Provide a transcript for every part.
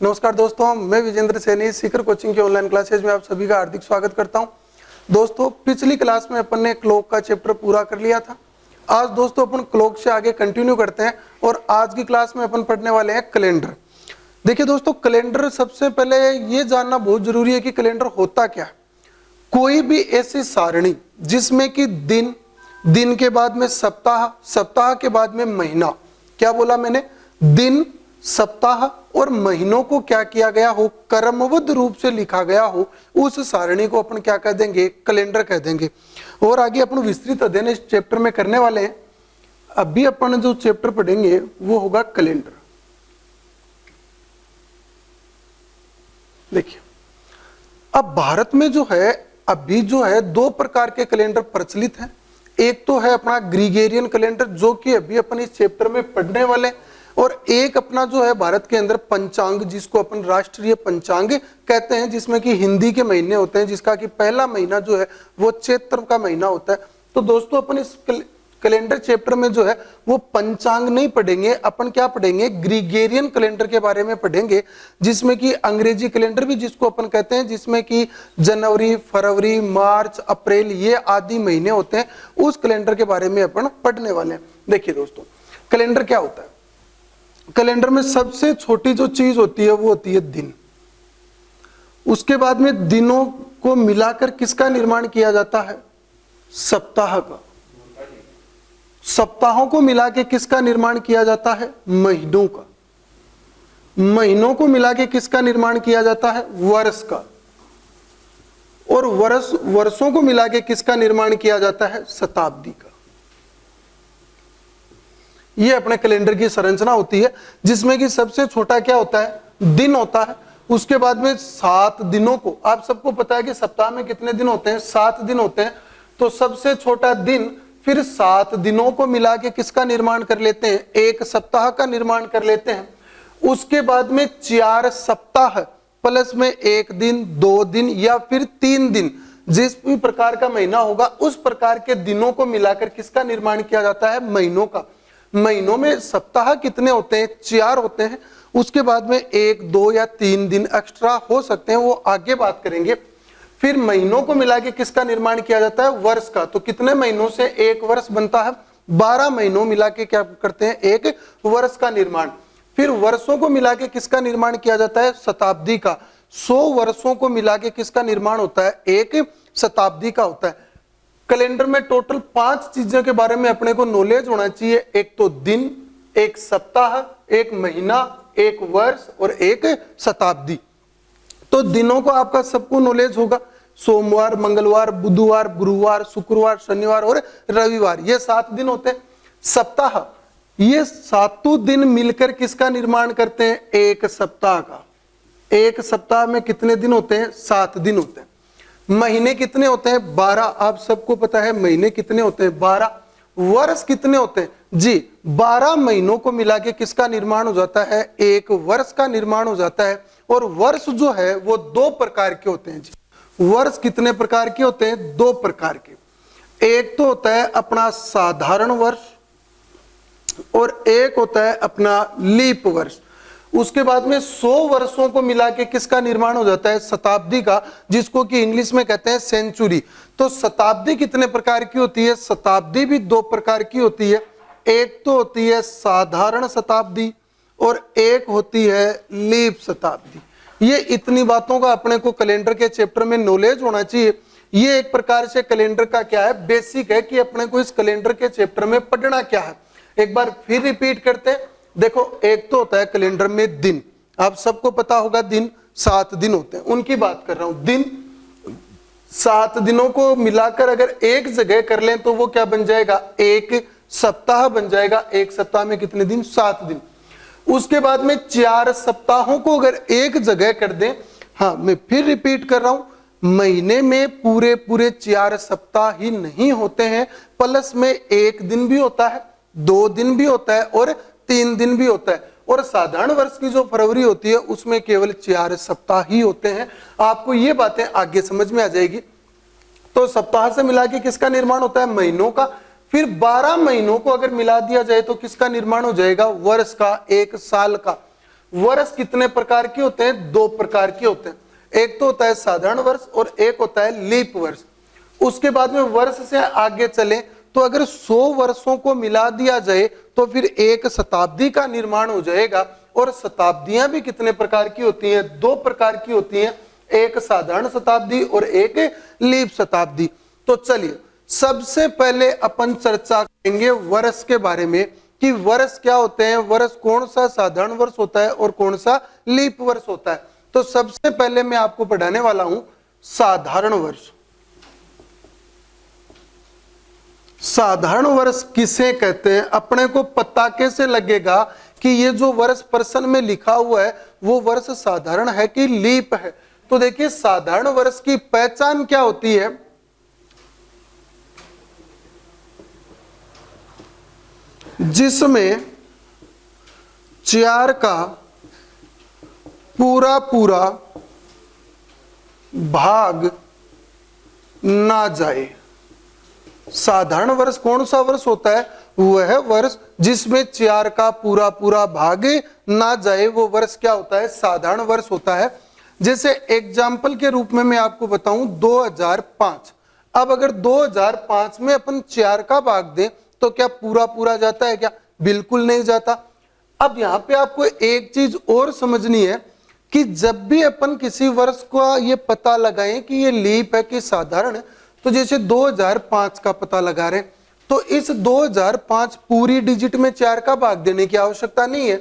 नमस्कार दोस्तों, मैं विजेंद्र सैनी सीकर कोचिंग के ऑनलाइन क्लासेज में आप सभी का हार्दिक स्वागत करता हूं। दोस्तों, पिछली क्लास में अपन ने क्लॉक का चैप्टर पूरा कर लिया था। आज दोस्तों अपन क्लॉक से आगे कंटिन्यू करते हैं और आज की क्लास में अपन पढ़ने वाले हैं कैलेंडर। देखिए दोस्तों, कैलेंडर सबसे पहले ये जानना बहुत जरूरी है कि कैलेंडर होता क्या है। कोई भी ऐसी सारणी जिसमें कि दिन, दिन के बाद में सप्ताह, सप्ताह के बाद में महीना, क्या बोला मैंने, दिन, सप्ताह और महीनों को क्या किया गया हो, क्रमबद्ध रूप से लिखा गया हो, उस सारणी को अपन क्या कह देंगे, कैलेंडर कह देंगे। और आगे अपन विस्तृत अध्ययन इस चैप्टर में करने वाले हैं। अभी अपन जो चैप्टर पढ़ेंगे वो होगा कैलेंडर। देखिए, अब भारत में जो है अभी जो है दो प्रकार के कैलेंडर प्रचलित हैं। एक तो है अपना ग्रीगोरियन कैलेंडर जो कि अभी अपन इस चैप्टर में पढ़ने वाले हैं, और एक अपना जो है भारत के अंदर पंचांग जिसको अपन राष्ट्रीय पंचांग कहते हैं, जिसमें कि हिंदी के महीने होते हैं, जिसका कि पहला महीना जो है वो चैत्र का महीना होता है। तो दोस्तों अपन इस कैलेंडर चैप्टर में जो है वो पंचांग नहीं पढ़ेंगे, अपन क्या पढ़ेंगे, ग्रीगोरियन कैलेंडर के बारे में पढ़ेंगे, जिसमें कि अंग्रेजी कैलेंडर भी जिसको अपन कहते हैं, जिसमें कि जनवरी, फरवरी, मार्च, अप्रैल ये आदि महीने होते हैं, उस कैलेंडर के बारे में अपन पढ़ने वाले हैं। देखिए दोस्तों, कैलेंडर क्या होता है। कैलेंडर में सबसे छोटी जो चीज होती है वो होती है दिन। उसके बाद में दिनों को मिलाकर किसका निर्माण किया जाता है, सप्ताह का। सप्ताहों को मिला के किसका निर्माण किया जाता है, महीनों का। महीनों को मिला के किसका निर्माण किया जाता है, वर्ष का। और वर्षों को मिला के किसका निर्माण किया जाता है, शताब्दी का। ये अपने कैलेंडर की संरचना होती है, जिसमें कि सबसे छोटा क्या होता है, दिन होता है। उसके बाद में 7 दिनों को, आप सबको पता है कि सप्ताह में कितने दिन होते हैं, 7 दिन होते हैं। तो सबसे छोटा दिन फिर 7 दिनों को मिला के किसका निर्माण कर लेते हैं, एक सप्ताह का निर्माण कर लेते हैं। उसके बाद में 4 सप्ताह प्लस में 1 दिन, 2 दिन या फिर 3 दिन, जिस भी प्रकार का महीना होगा उस प्रकार के दिनों को मिलाकर किसका निर्माण किया जाता है, महीनों का। महीनों में सप्ताह कितने होते हैं, 4 होते हैं। उसके बाद में 1, 2 या 3 दिन एक्स्ट्रा हो सकते हैं, वो आगे बात करेंगे। फिर महीनों को मिला के किसका निर्माण किया जाता है, वर्ष का। तो कितने महीनों से एक वर्ष बनता है, 12 महीनों मिला के क्या करते हैं, एक वर्ष का निर्माण। फिर वर्षों को मिला के किसका निर्माण किया जाता है, शताब्दी का। 100 वर्षों को मिला के किसका निर्माण होता है, एक शताब्दी का होता है। कैलेंडर में टोटल 5 चीजों के बारे में अपने को नॉलेज होना चाहिए। एक तो दिन, एक सप्ताह, एक महीना, एक वर्ष और एक शताब्दी। तो दिनों को आपका सबको नॉलेज होगा। सोमवार, मंगलवार, बुधवार, गुरुवार, शुक्रवार, शनिवार और रविवार, ये 7 दिन होते हैं। सप्ताह, ये 7 दिन मिलकर किसका निर्माण करते हैं, एक सप्ताह का। एक सप्ताह में कितने दिन होते हैं, 7 दिन होते हैं। महीने कितने होते हैं, 12। आप सबको पता है महीने कितने होते हैं, 12। वर्ष कितने होते हैं जी, 12 महीनों को मिला के किसका निर्माण हो जाता है, एक वर्ष का निर्माण हो जाता है। और वर्ष जो है वो 2 प्रकार के होते हैं जी। वर्ष कितने प्रकार के होते हैं, 2 प्रकार के। एक तो होता है अपना साधारण वर्ष और एक होता है अपना लीप वर्ष। उसके बाद में 100 वर्षों को मिला के किसका निर्माण हो जाता है, शताब्दी का, जिसको कि इंग्लिश में कहते हैं सेंचुरी। तो शताब्दी कितने प्रकार की होती है, शताब्दी भी 2 प्रकार की होती है। एक तो होती है साधारण शताब्दी और एक होती है लीप शताब्दी। ये इतनी बातों का अपने को कैलेंडर के चैप्टर में नॉलेज होना चाहिए। ये एक प्रकार से कैलेंडर का क्या है, बेसिक है कि अपने को इस कैलेंडर के चैप्टर में पढ़ना क्या है। एक बार फिर रिपीट करते हैं। देखो, एक तो होता है कैलेंडर में दिन, आप सबको पता होगा दिन 7 दिन होते हैं, उनकी बात कर रहा हूं। दिन 7 दिनों को मिलाकर अगर एक जगह कर लें तो वो क्या बन जाएगा, एक सप्ताह बन जाएगा। एक सप्ताह में कितने दिन, 7 दिन। उसके बाद में 4 सप्ताहों को अगर एक जगह कर दें, हाँ मैं फिर रिपीट कर रहा हूं, महीने में पूरे 4 सप्ताह ही नहीं होते हैं, प्लस में 1 दिन भी होता है, 2 दिन भी होता है और 3 दिन भी होता है। और साधारण वर्ष की जो फरवरी होती है उसमें केवल 4 सप्ताह ही होते हैं। आपको ये बातें आगे समझ में आ जाएगी। तो सप्ताह से मिला के किसका निर्माण होता है, महीनों का। फिर 12 महीनों को अगर मिला दिया जाए तो किसका निर्माण हो जाएगा, वर्ष का, एक साल का। वर्ष कितने प्रकार के होते हैं? 2 प्रकार के होते हैं। एक तो होता है साधारण वर्ष और एक होता है लीप वर्ष। उसके बाद में वर्ष से आगे चले तो अगर 100 वर्षों को मिला दिया जाए तो फिर एक शताब्दी का निर्माण हो जाएगा। और शताब्दियां भी कितने प्रकार की होती हैं? 2 प्रकार की होती हैं, एक साधारण शताब्दी और एक लीप शताब्दी। तो चलिए सबसे पहले अपन चर्चा करेंगे वर्ष के बारे में कि वर्ष क्या होते हैं, वर्ष कौन सा साधारण वर्ष होता है और कौन सा लीप वर्ष होता है। तो सबसे पहले मैं आपको पढ़ाने वाला हूं साधारण वर्ष। साधारण वर्ष किसे कहते हैं? अपने को पता कैसे लगेगा कि ये जो वर्ष प्रश्न में लिखा हुआ है वो वर्ष साधारण है कि लीप है? तो देखिए साधारण वर्ष की पहचान क्या होती है? जिसमें 4 का पूरा पूरा भाग ना जाए। साधारण वर्ष कौन सा वर्ष होता है? वह वर्ष जिसमें 4 का पूरा पूरा भाग ना जाए वो वर्ष क्या होता है? साधारण वर्ष होता है। जैसे एग्जाम्पल के रूप में मैं आपको बताऊं 2005। अब अगर 2005 में अपन 4 का भाग दें तो क्या पूरा पूरा जाता है क्या? बिल्कुल नहीं जाता। अब यहां पे आपको एक चीज और समझनी है कि जब भी अपन किसी वर्ष का ये पता लगाएं कि ये लीप है कि साधारण है, तो जैसे 2005 का पता लगा रहे तो इस 2005 पूरी डिजिट में 4 का भाग देने की आवश्यकता नहीं है।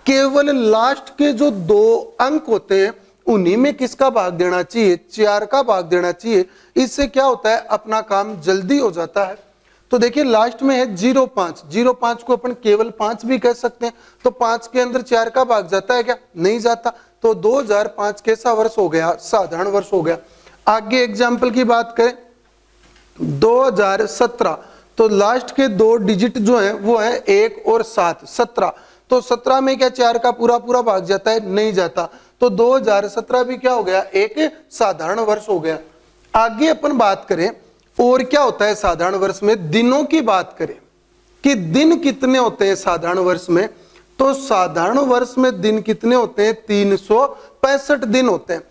केवल लास्ट के जो 2 अंक होते हैं उन्हीं में किसका भाग देना चाहिए? 4 का भाग देना चाहिए। इससे क्या होता है? अपना काम जल्दी हो जाता है। तो देखिए लास्ट में है 05। 05 को अपन केवल 5 भी कह सकते हैं। तो 5 के अंदर 4 का भाग जाता है क्या? नहीं जाता। तो 2005 कैसा वर्ष हो गया? साधारण वर्ष हो गया। आगे एग्जाम्पल की बात करें 2017, तो लास्ट के 2 डिजिट जो है वो है 1 और 7, 17। तो 17 में क्या 4 का पूरा पूरा भाग जाता है? नहीं जाता। तो 2017 भी क्या हो गया? एक साधारण वर्ष हो गया। आगे अपन बात करें और क्या होता है साधारण वर्ष में? दिनों की बात करें कि दिन कितने होते हैं साधारण वर्ष में, तो साधारण वर्ष में दिन कितने होते हैं? 365 दिन होते हैं।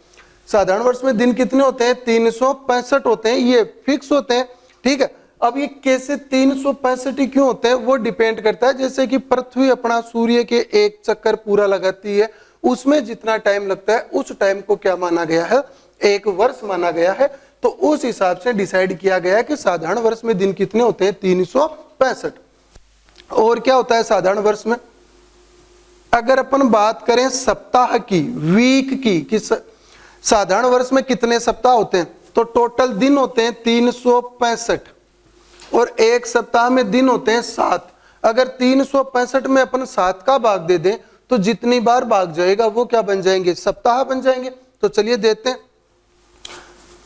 साधारण वर्ष में दिन कितने होते हैं? 365 होते हैं। ये फिक्स होते हैं, ठीक है। अब ये कैसे 365 क्यों होते हैं वो डिपेंड करता है। जैसे कि पृथ्वी अपना सूर्य के एक चक्कर पूरा लगाती है, उसमें जितना टाइम लगता है उस टाइम को क्या माना गया है? एक वर्ष माना गया है। तो उस हिसाब से डिसाइड किया गया है कि साधारण वर्ष में दिन कितने होते हैं? 365। और क्या होता है साधारण वर्ष में? अगर अपन बात करें सप्ताह की, वीक की, कि साधारण वर्ष में कितने सप्ताह होते हैं, तो टोटल दिन होते हैं 365 और एक सप्ताह में दिन होते हैं 7। अगर 365 में अपन 7 का भाग दे दें तो जितनी बार भाग जाएगा वो क्या बन जाएंगे? सप्ताह बन जाएंगे। तो चलिए देते हैं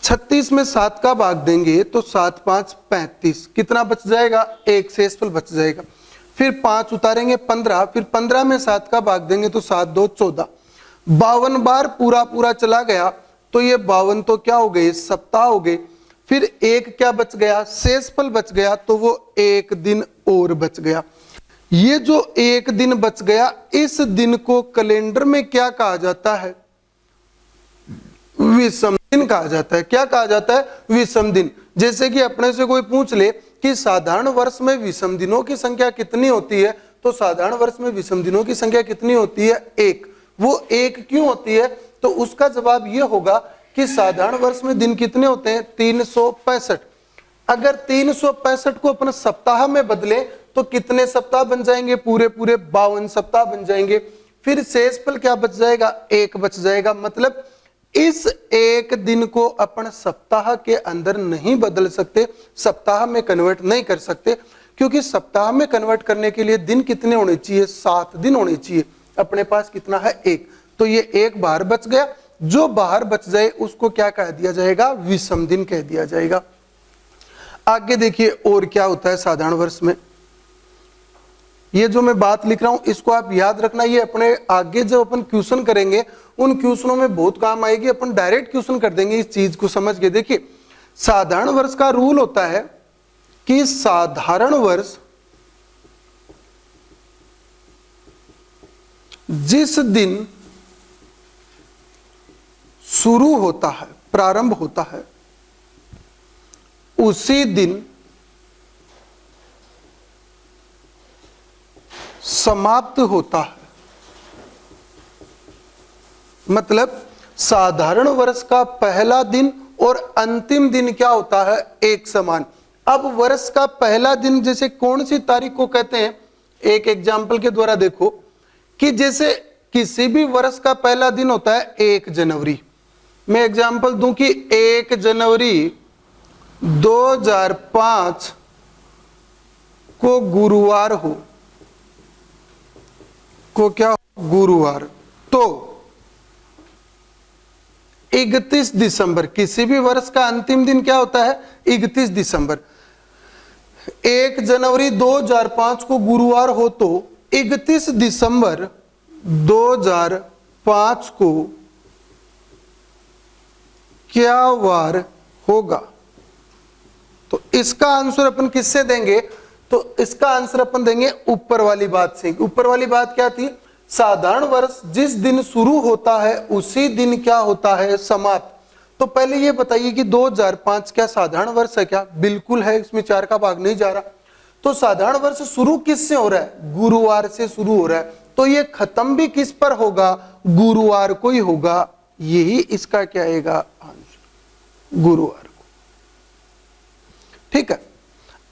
36 में 7 का भाग देंगे तो 7 5 35, कितना बच जाएगा? एक शेषफल बच जाएगा। फिर 5 उतारेंगे 15, फिर 15 में 7 का भाग देंगे तो 7 2 14। 52 बार पूरा पूरा चला गया तो ये 52 तो क्या हो गए? सप्ताह हो गए। फिर एक क्या बच गया? शेषफल बच गया, तो वो एक दिन और बच गया। ये जो एक दिन बच गया, इस दिन को कैलेंडर में क्या कहा जाता है? विषम दिन कहा जाता है। क्या कहा जाता है? विषम दिन। जैसे कि अपने से कोई पूछ ले कि साधारण वर्ष में विषम दिनों की संख्या कितनी होती है, तो साधारण वर्ष में विषम दिनों की संख्या कितनी होती है? 1। वो 1 क्यों होती है? तो उसका जवाब ये होगा कि साधारण वर्ष में दिन कितने होते हैं? 365। अगर 365 को अपन सप्ताह में बदले तो कितने सप्ताह बन जाएंगे? पूरे पूरे 52 सप्ताह बन जाएंगे। फिर शेषफल क्या बच जाएगा? 1 बच जाएगा। मतलब इस एक दिन को अपन सप्ताह के अंदर नहीं बदल सकते, सप्ताह में कन्वर्ट नहीं कर सकते, क्योंकि सप्ताह में कन्वर्ट करने के लिए दिन कितने होने चाहिए? 7 दिन होने चाहिए। अपने पास कितना है? 1। तो ये एक बाहर बच गया। जो बाहर बच जाए उसको क्या कह दिया जाएगा? विषम दिन कह दिया जाएगा। आगे देखिए और क्या होता है साधारण वर्ष में। ये जो मैं बात लिख रहा हूं इसको आप याद रखना। ये अपने आगे जब अपन क्वेश्चन करेंगे उन क्वेश्चनों में बहुत काम आएगी। अपन डायरेक्ट क्वेश्चन कर देंगे इस चीज को समझ के। देखिए साधारण वर्ष का रूल होता है कि साधारण वर्ष जिस दिन शुरू होता है, प्रारंभ होता है, उसी दिन समाप्त होता है। मतलब साधारण वर्ष का पहला दिन और अंतिम दिन क्या होता है, एक समान। अब वर्ष का पहला दिन जैसे कौन सी तारीख को कहते हैं, एक एग्जाम्पल के द्वारा देखो कि जैसे किसी भी वर्ष का पहला दिन होता है 1 जनवरी। मैं एग्जाम्पल दूं कि 1 जनवरी 2005 को गुरुवार हो, को क्या गुरुवार, तो 31 दिसंबर, किसी भी वर्ष का अंतिम दिन क्या होता है, 31 दिसंबर। 1 जनवरी 2005 को गुरुवार हो तो 31 दिसंबर 2005 को क्या वार होगा। तो इसका आंसर अपन किससे देंगे, तो इसका आंसर अपन देंगे ऊपर वाली बात से। ऊपर वाली बात क्या थी, साधारण वर्ष जिस दिन शुरू होता है उसी दिन क्या होता है, समाप्त। तो पहले ये बताइए कि 2005 क्या साधारण वर्ष है क्या, बिल्कुल है, इसमें 4 का भाग नहीं जा रहा। तो साधारण वर्ष शुरू किससे हो रहा है, गुरुवार से शुरू हो रहा है, तो ये खत्म भी किस पर होगा, गुरुवार को ही होगा। यही इसका क्या आएगा आंसर, गुरुवार को। ठीक है,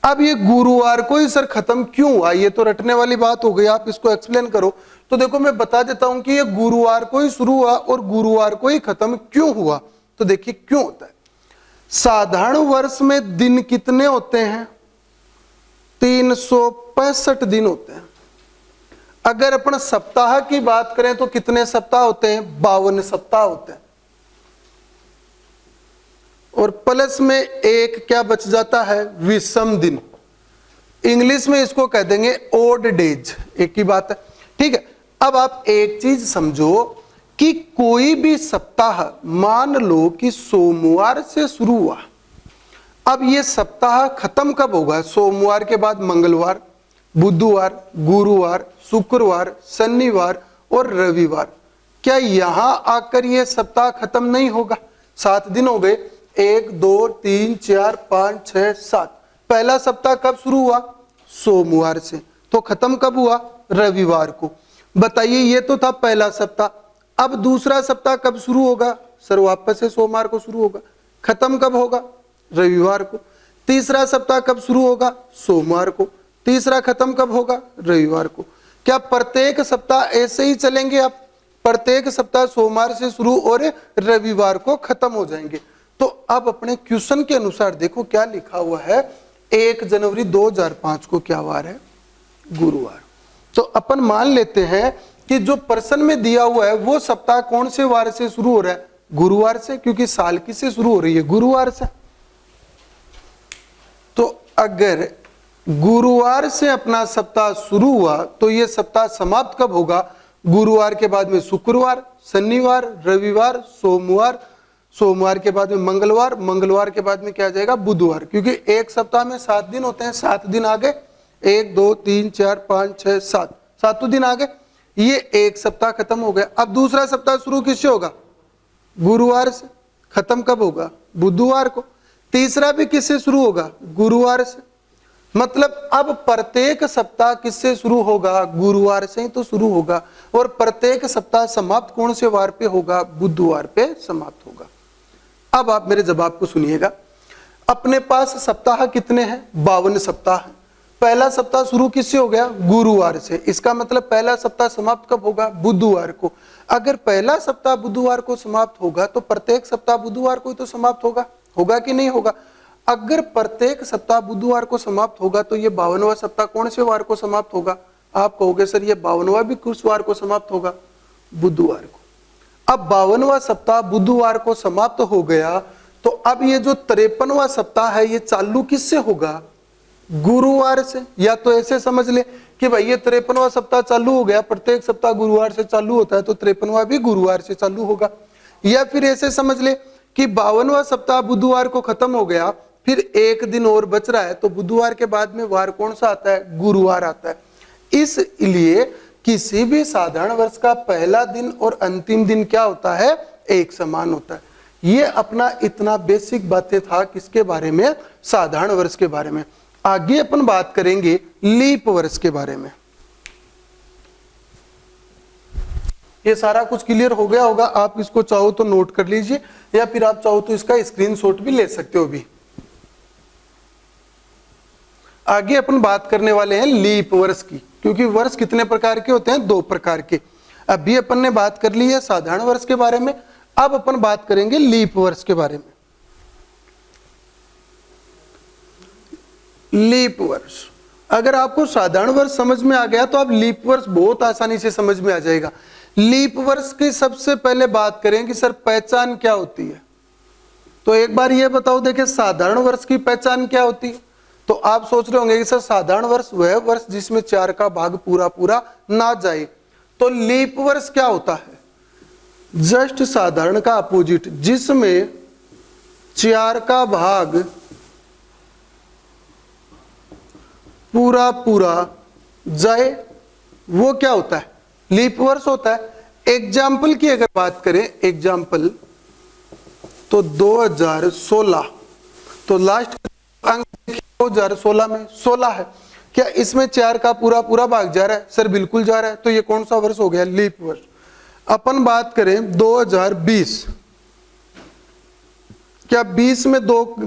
अब ये गुरुवार को ही सर खत्म क्यों हुआ, ये तो रटने वाली बात हो गई, आप इसको एक्सप्लेन करो। तो देखो मैं बता देता हूं कि ये गुरुवार को ही शुरू हुआ और गुरुवार को ही खत्म क्यों हुआ। तो देखिए क्यों होता है, साधारण वर्ष में दिन कितने होते हैं, 365 दिन होते हैं। अगर अपन सप्ताह की बात करें तो कितने सप्ताह होते हैं, 52 सप्ताह होते हैं। और प्लस में एक क्या बच जाता है, विषम दिन। इंग्लिश में इसको कह देंगे ओड डेज, एक ही बात है। ठीक है, अब आप एक चीज समझो कि कोई भी सप्ताह, मान लो कि सोमवार से शुरू हुआ, अब ये सप्ताह खत्म कब होगा, सोमवार के बाद मंगलवार, बुधवार, गुरुवार, शुक्रवार, शनिवार और रविवार। क्या यहां आकर ये सप्ताह खत्म नहीं होगा, 7 दिन हो गए, 1 2 3 4 5 6 7। पहला सप्ताह कब शुरू हुआ, सोमवार से, तो खत्म कब हुआ, रविवार को। बताइए ये तो था पहला सप्ताह। अब दूसरा सप्ताह कब शुरू होगा, सर वापस से सोमवार को शुरू होगा, खत्म कब होगा, रविवार को। तीसरा सप्ताह कब शुरू होगा, सोमवार को, तीसरा खत्म कब होगा, रविवार को। क्या प्रत्येक सप्ताह ऐसे ही चलेंगे आप, प्रत्येक सप्ताह सोमवार से शुरू और रविवार को खत्म हो जाएंगे। तो अब अपने क्वेश्चन के अनुसार देखो क्या लिखा हुआ है, 1 जनवरी 2005 को क्या वार है, गुरुवार। तो अपन मान लेते हैं कि जो प्रश्न में दिया हुआ है वो सप्ताह कौन से वार से शुरू हो रहा है, गुरुवार से, क्योंकि साल किससे शुरू हो रही है, गुरुवार से। तो अगर गुरुवार से अपना सप्ताह शुरू हुआ तो ये सप्ताह समाप्त कब होगा, गुरुवार के बाद में शुक्रवार, शनिवार, रविवार, सोमवार, सोमवार के बाद में मंगलवार, मंगलवार के बाद में क्या आ जाएगा, बुधवार। क्योंकि एक सप्ताह में 7 दिन होते हैं, 7 दिन आ गए, 1 2 3 4 5 6 7, 7 दिन आ गए, ये एक सप्ताह खत्म हो गया। अब दूसरा सप्ताह शुरू किससे होगा, गुरुवार से, खत्म कब होगा, बुधवार को। तीसरा भी किससे शुरू होगा, गुरुवार से। मतलब अब प्रत्येक सप्ताह किससे शुरू होगा, गुरुवार से ही तो शुरू होगा, और प्रत्येक सप्ताह समाप्त कौन से वार पे होगा, बुधवार पे समाप्त होगा। अब आप मेरे जवाब को सुनिएगा। अपने पास सप्ताह कितने हैं, 52 सप्ताह हैं। पहला सप्ताह शुरू किससे हो गया, गुरुवार से, इसका मतलब पहला सप्ताह समाप्त कब होगा, बुधवार को। अगर पहला सप्ताह बुधवार को समाप्त होगा तो प्रत्येक सप्ताह बुधवार को ही तो समाप्त होगा, होगा कि नहीं होगा। अगर प्रत्येक सप्ताह बुधवार को समाप्त होगा तो ये 52वां सप्ताह कौन से वार को समाप्त होगा, आप कहोगे सर ये 52वां भी किस वार को समाप्त होगा, बुधवार को। अब 52वां सप्ताह बुधवार को समाप्त हो गया तो अब ये जो 53वां सप्ताह है ये चालू किससे होगा, गुरुवार से। या तो ऐसे समझ ले कि भाई ये 53वां सप्ताह चालू हो गया, प्रत्येक सप्ताह गुरुवार से चालू होता है तो 53वां भी गुरुवार से चालू होगा। या फिर ऐसे समझ ले कि 52वां सप्ताह बुधवार को खत्म हो गया, फिर एक दिन और बच रहा है तो बुधवार के बाद में वार कौन सा आता है, गुरुवार आता है। इसलिए किसी भी साधारण वर्ष का पहला दिन और अंतिम दिन क्या होता है, एक समान होता है। ये अपना इतना बेसिक बातें था किसके बारे में, साधारण वर्ष के बारे में। आगे अपन बात करेंगे लीप वर्ष के बारे में। ये सारा कुछ क्लियर हो गया होगा, आप इसको चाहो तो नोट कर लीजिए या फिर आप चाहो तो इसका स्क्रीनशॉट भी ले सकते हो भी। आगे अपन बात करने वाले हैं लीप वर्ष की, क्योंकि वर्ष कितने प्रकार के होते हैं, 2 प्रकार के। अभी अपन ने बात कर ली है साधारण वर्ष के बारे में, अब अपन बात करेंगे लीप वर्ष के बारे में। लीप वर्ष, अगर आपको साधारण वर्ष समझ में आ गया तो आप लीप वर्ष बहुत आसानी से समझ में आ जाएगा। लीप वर्ष की सबसे पहले बात करें कि सर पहचान क्या होती है, तो एक बार ये बताओ, देखिए साधारण वर्ष की पहचान क्या होती है। तो आप सोच रहे होंगे कि सर साधारण वर्ष वह वर्ष जिसमें 4 का भाग पूरा पूरा ना जाए। तो लीप वर्ष क्या होता है, जस्ट साधारण का अपोजिट, जिसमें 4 का भाग पूरा पूरा जाए, वो क्या होता है, लीप वर्ष होता है। एग्जाम्पल की अगर बात करें, एग्जाम्पल तो 2016, तो लास्ट अंक 2016 में 16 है, क्या इसमें 4 का पूरा पूरा भाग जा रहा है, सर बिल्कुल जा रहा है। तो ये कौन सा वर्ष हो गया, लीप वर्ष। अपन बात करें 2020, क्या 20 में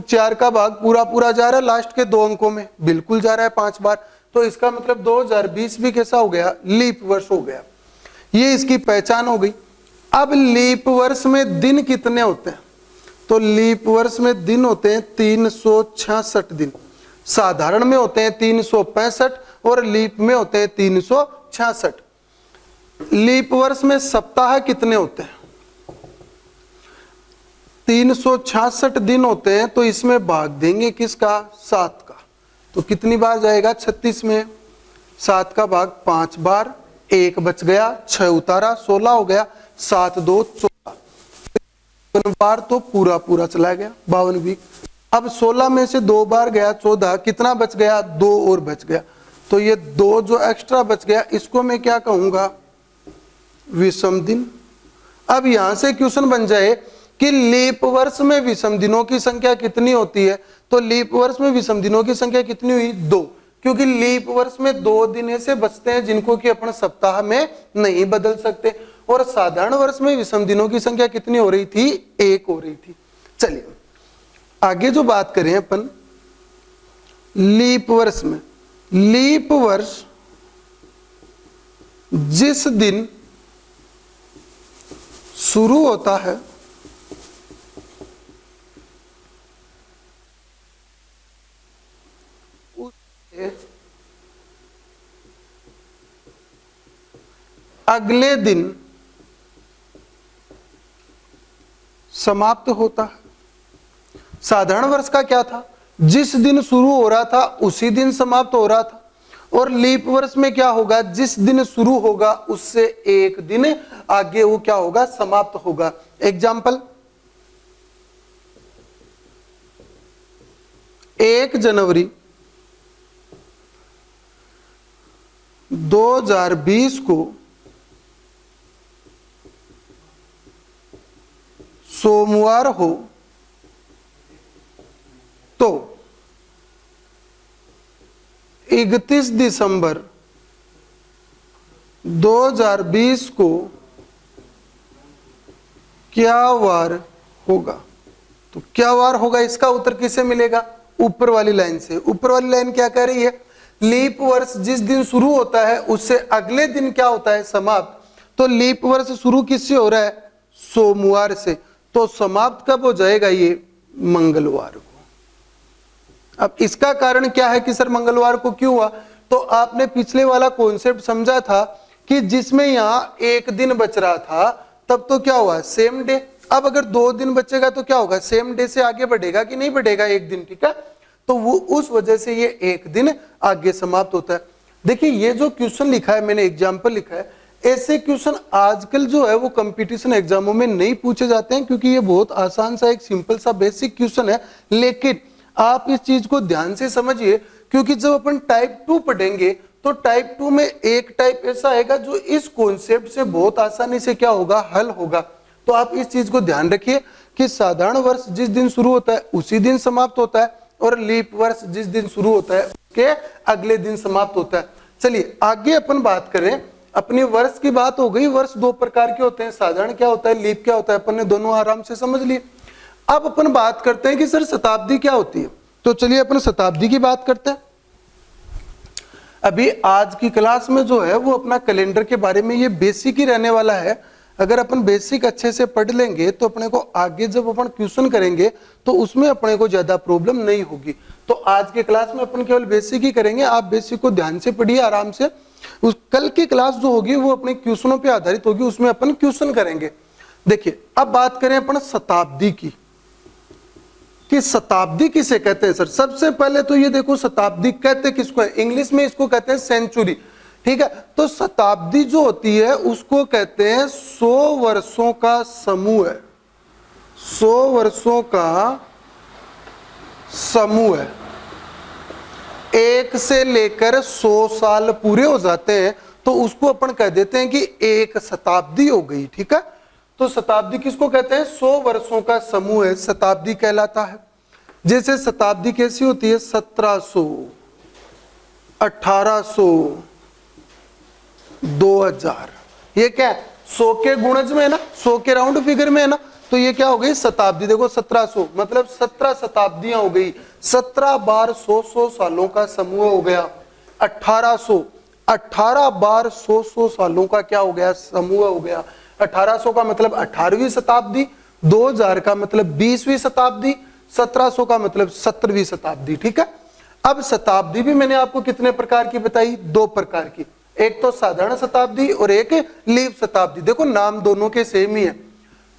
4 का भाग पूरा पूरा जा रहा है लास्ट के 2 अंकों में, बिल्कुल जा रहा है 5 बार। तो इसका मतलब 2020 भी कैसा हो गया, लीप वर्ष हो गया। ये इसकी पहचान हो गई। अब लीप वर्ष में दिन कितने होते हैं, तो लीप वर्ष में दिन होते हैं 366 दिन। साधारण में होते हैं 365 और लीप में होते हैं 366। लीप वर्ष में सप्ताह कितने होते हैं, 366 दिन होते हैं, तो इसमें भाग देंगे किसका, 7 का। तो कितनी बार जाएगा, 36 में 7 का भाग 5 बार, 1 बच गया, 6 उतारा, 16 हो गया, 7 2 14 बार, तो पूरा पूरा चला गया 52 वीक। अब 16 में से 2 बार गया 14, कितना बच गया, 2 और बच गया। तो ये 2 जो एक्स्ट्रा बच गया, इसको मैं क्या कहूंगा, विषम दिन। अब यहां से क्वेश्चन बन जाए कि लीप वर्ष में विषम दिनों की संख्या कितनी होती है, तो लीप वर्ष में विषम दिनों की संख्या कितनी हुई, 2, क्योंकि लीप वर्ष में 2 दिन ऐसे बचते हैं जिनको कि अपन सप्ताह में नहीं बदल सकते। और साधारण वर्ष में विषम दिनों की संख्या कितनी हो रही थी, 1 हो रही थी। चलिए आगे जो बात करें अपन लीप वर्ष में, लीप वर्ष जिस दिन शुरू होता है उससे अगले दिन समाप्त होता है। साधारण वर्ष का क्या था, जिस दिन शुरू हो रहा था उसी दिन समाप्त हो रहा था। और लीप वर्ष में क्या होगा, जिस दिन शुरू होगा उससे 1 दिन आगे वो क्या होगा, समाप्त होगा। एग्जाम्पल 1 जनवरी 2020 को सोमवार हो तो 31 दिसंबर 2020 को क्या वार होगा। तो क्या वार होगा, इसका उत्तर किससे मिलेगा, ऊपर वाली लाइन से। ऊपर वाली लाइन क्या कह रही है, लीप वर्ष जिस दिन शुरू होता है उससे अगले दिन क्या होता है, समाप्त। तो लीप वर्ष शुरू किससे हो रहा है, सोमवार से, तो समाप्त कब हो जाएगा, ये मंगलवार को। अब इसका कारण क्या है कि सर मंगलवार को क्यों हुआ, तो आपने पिछले वाला कॉन्सेप्ट समझा था कि जिसमें यहाँ 1 दिन बच रहा था, तब तो क्या हुआ, सेम डे। अब अगर 2 दिन बचेगा तो क्या होगा, सेम डे से आगे बढ़ेगा कि नहीं बढ़ेगा, 1 दिन, ठीक है। तो वो उस वजह से ये 1 दिन आगे समाप्त होता है। देखिए ये जो क्वेश्चन लिखा है, मैंने एग्जाम्पल लिखा है, ऐसे क्वेश्चन आजकल जो है वो कंपटीशन एग्जामों में नहीं पूछे जाते हैं, क्योंकि ये बहुत आसान सा एक सिंपल सा बेसिक क्वेश्चन है। लेकिन आप इस चीज को ध्यान से समझिए, क्योंकि जब अपन टाइप 2 पढ़ेंगे तो टाइप 2 में एक टाइप ऐसा आएगा जो इस कॉन्सेप्ट से बहुत आसानी से क्या होगा, हल होगा। तो आप इस चीज को ध्यान रखिए कि साधारण वर्ष जिस दिन शुरू होता है उसी दिन समाप्त होता है, और लीप वर्ष जिस दिन शुरू होता है उसके अगले दिन समाप्त होता है। चलिए आगे अपन बात करें। अपनी वर्ष की बात हो गई। वर्ष दो प्रकार के होते हैं, साधारण क्या होता है, लीप क्या होता है, अपन ने दोनों आराम से समझ लिए। अब अपन बात करते हैं कि सर शताब्दी क्या होती है। तो चलिए अपन शताब्दी की बात करते हैं। अभी आज की क्लास में जो है वो अपना कैलेंडर के बारे में ये बेसिक ही रहने वाला है। अगर अपन बेसिक अच्छे से पढ़ लेंगे तो अपने को आगे जब अपन क्वेश्चन करेंगे तो उसमें अपने को ज्यादा प्रॉब्लम नहीं होगी। तो आज के क्लास में अपन केवल बेसिक ही करेंगे। आप बेसिक को ध्यान से पढ़िए आराम से। उस कल की क्लास जो होगी वो अपने क्वेश्चनों पे आधारित होगी, उसमें अपन क्वेश्चन करेंगे। देखिए अब बात करें अपन शताब्दी की, कि शताब्दी किसे कहते हैं सर। सबसे पहले तो ये देखो शताब्दी कहते किसको है, इंग्लिश में इसको कहते हैं सेंचुरी, ठीक है। तो शताब्दी जो होती है उसको कहते हैं 100 वर्षों का समूह है, 100 वर्षों का समूह है। 1 से लेकर 100 साल पूरे हो जाते हैं तो उसको अपन कह देते हैं कि एक शताब्दी हो गई, ठीक है। तो शताब्दी किसको कहते हैं, 100 वर्षों का समूह है, शताब्दी कहलाता है। जैसे शताब्दी कैसी होती है, 1700, 1800, 2000, ये क्या है 100 के गुणज में है ना, 100 के राउंड फिगर में है ना, तो ये क्या हो गई शताब्दी। देखो 1700 मतलब 17 शताब्दियां हो गई, 17 बार 100 सालों का समूह हो गया। 1800 18 बार 100 सालों का क्या हो गया, समूह हो गया। 1800 का मतलब 18वीं शताब्दी, 2000 का मतलब 20वीं शताब्दी, 1700 का मतलब 17वीं शताब्दी, ठीक है। अब शताब्दी भी मैंने आपको कितने प्रकार की बताई, 2 प्रकार की, एक तो साधारण शताब्दी और एक लीप शताब्दी। देखो नाम दोनों के सेम ही है,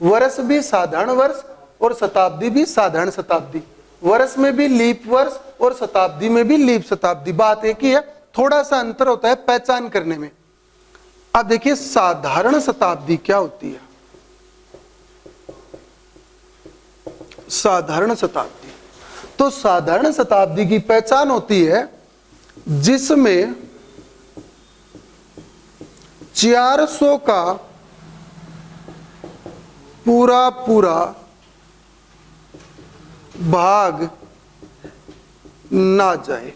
वर्ष भी साधारण वर्ष और शताब्दी भी साधारण शताब्दी। वर्ष में भी लीप वर्ष और शताब्दी में भी लीप शताब्दी, बात एक ही है, थोड़ा सा अंतर होता है पहचान करने में। अब देखिए साधारण शताब्दी क्या होती है। साधारण शताब्दी, तो साधारण शताब्दी की पहचान होती है जिसमें 400 का पूरा पूरा भाग ना जाए।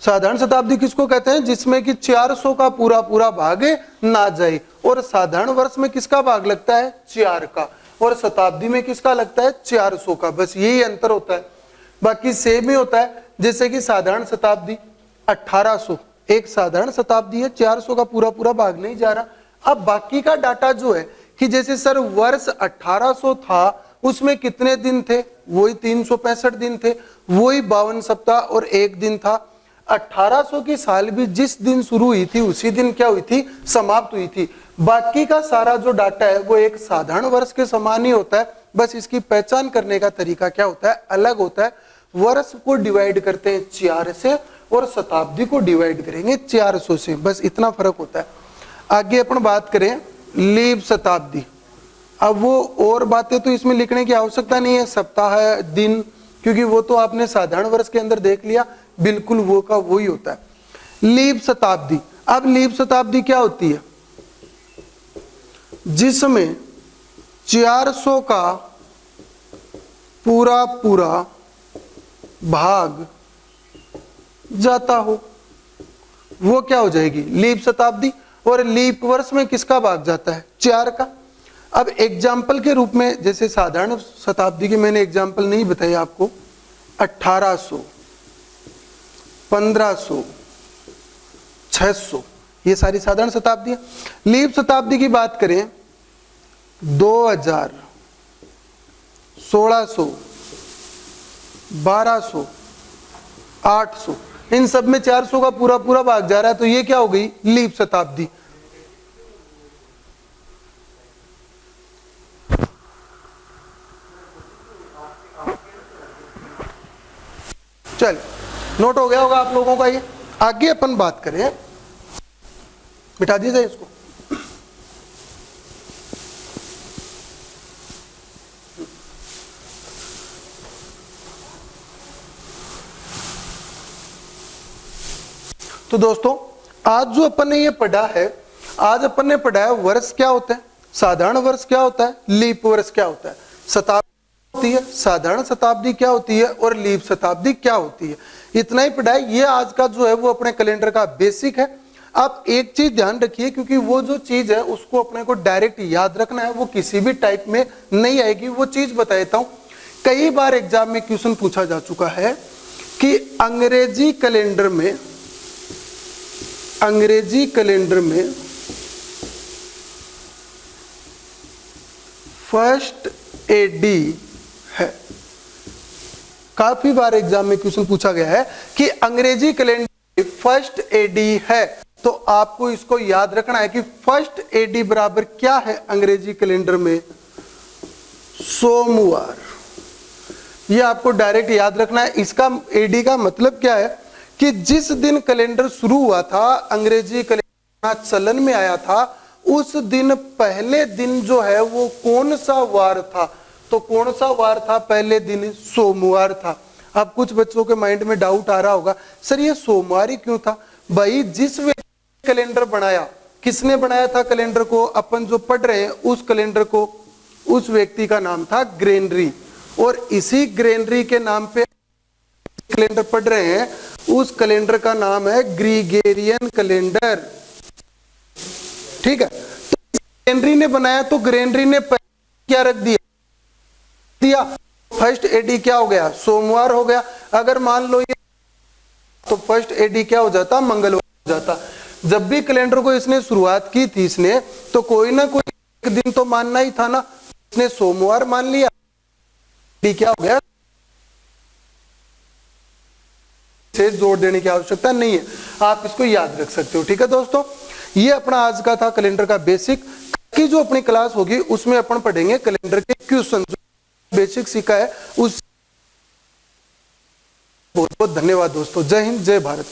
साधारण शताब्दी किसको कहते हैं, जिसमें कि 400 का पूरा पूरा भाग ना जाए। और साधारण वर्ष में किसका भाग लगता है, 4 का, और शताब्दी में किसका लगता है, 400 का। बस यही अंतर होता है, बाकी सेम ही होता है। जैसे कि साधारण शताब्दी 1800 एक साधारण शताब्दी है, 400 का पूरा पूरा भाग नहीं जा रहा। अब बाकी का डाटा जो है कि जैसे सर वर्ष 1800 था उसमें कितने दिन थे, वही 365 दिन थे, वही 52 सप्ताह और 1 दिन था। 1800 की साल भी जिस दिन शुरू हुई थी उसी दिन क्या हुई थी, समाप्त हुई थी। बाकी का सारा जो डाटा है वो एक साधारण वर्ष के समान ही होता है, बस इसकी पहचान करने का तरीका क्या होता है, अलग होता है। वर्ष को डिवाइड करते हैं 4 से और शताब्दी को डिवाइड करेंगे 400 से, बस इतना फर्क होता है। आगे अपन बात करें लीप शताब्दी। अब वो और बातें तो इसमें लिखने की आवश्यकता नहीं है, सप्ताह दिन, क्योंकि वो तो आपने साधारण वर्ष के अंदर देख लिया, बिल्कुल वो का वही होता है। लीप शताब्दी, अब लीप शताब्दी क्या होती है, जिसमें 400 का पूरा पूरा भाग जाता हो, वो क्या हो जाएगी, लीप शताब्दी। और लीप वर्ष में किसका भाग जाता है, 4 का। अब एग्जाम्पल के रूप में, जैसे साधारण शताब्दी की मैंने एग्जाम्पल नहीं बताई आपको, 1800, 1500, 600, ये सारी साधारण शताब्दी है। लीप शताब्दी की बात करें 2000, 1600, 1200, 800, इन सब में 400 का पूरा पूरा भाग जा रहा है, तो ये क्या हो गई, लीप शताब्दी। चल नोट हो गया होगा आप लोगों का ये। आगे अपन बात करें, मिटा दीजिए इसको। तो दोस्तों आज जो अपन ने ये पढ़ा है, आज अपन ने पढ़ा है वर्ष क्या होता है, साधारण वर्ष क्या होता है, लीप वर्ष क्या होता है, शताब्दी होती है, साधारण शताब्दी क्या होती है और लीप शताब्दी क्या होती है। इतना ही पढ़ा है। ये आज का जो है वो अपने कैलेंडर का बेसिक है। आप एक चीज ध्यान रखिए, क्योंकि वो जो चीज है उसको अपने को डायरेक्ट याद रखना है, वो किसी भी टाइप में नहीं आएगी। वो चीज बता देता हूं, कई बार एग्जाम में क्वेश्चन पूछा जा चुका है कि अंग्रेजी कैलेंडर में फर्स्ट एडी है। काफी बार एग्जाम में क्वेश्चन पूछा गया है कि अंग्रेजी कैलेंडर में फर्स्ट एडी है, तो आपको इसको याद रखना है कि फर्स्ट एडी बराबर क्या है अंग्रेजी कैलेंडर में, सोमवार। ये आपको डायरेक्ट याद रखना है। इसका एडी का मतलब क्या है कि जिस दिन कैलेंडर शुरू हुआ था, अंग्रेजी कैलेंडर चलन में आया था, उस दिन पहले दिन जो है वो कौन सा वार था, तो कौन सा वार था पहले दिन, सोमवार था। अब कुछ बच्चों के माइंड में डाउट आ रहा होगा, सर ये सोमवार ही क्यों था? भाई जिस व्यक्ति ने कैलेंडर बनाया, किसने बनाया था कैलेंडर को, अपन जो पढ़ रहे हैं उस कैलेंडर को, उस व्यक्ति का नाम था ग्रेनरी, और इसी ग्रेनरी के नाम पे कैलेंडर पढ़ रहे हैं, उस कैलेंडर का नाम है ग्रीगेरियन कैलेंडर। ठीक है, तो ग्रेनरी ने बनाया, तो ग्रेनरी ने क्या रख दिया, फर्स्ट एडी क्या हो गया, सोमवार हो गया। अगर मान लो ये, तो फर्स्ट एडी क्या हो जाता, मंगलवार हो जाता। जब भी कैलेंडर को इसने शुरुआत की थी इसने, तो कोई ना कोई एक दिन तो मानना ही था ना, इसने सोमवार मान लिया, क्या हो गया, से जोड़ देने की आवश्यकता नहीं है, आप इसको याद रख सकते हो। ठीक है दोस्तों, ये अपना आज का था कैलेंडर का बेसिक। की जो अपनी क्लास होगी उसमें अपन पढ़ेंगे कैलेंडर के क्वेश्चन, जो बेसिक सीखा है उस। बहुत बहुत धन्यवाद दोस्तों। जय हिंद, जय भारत।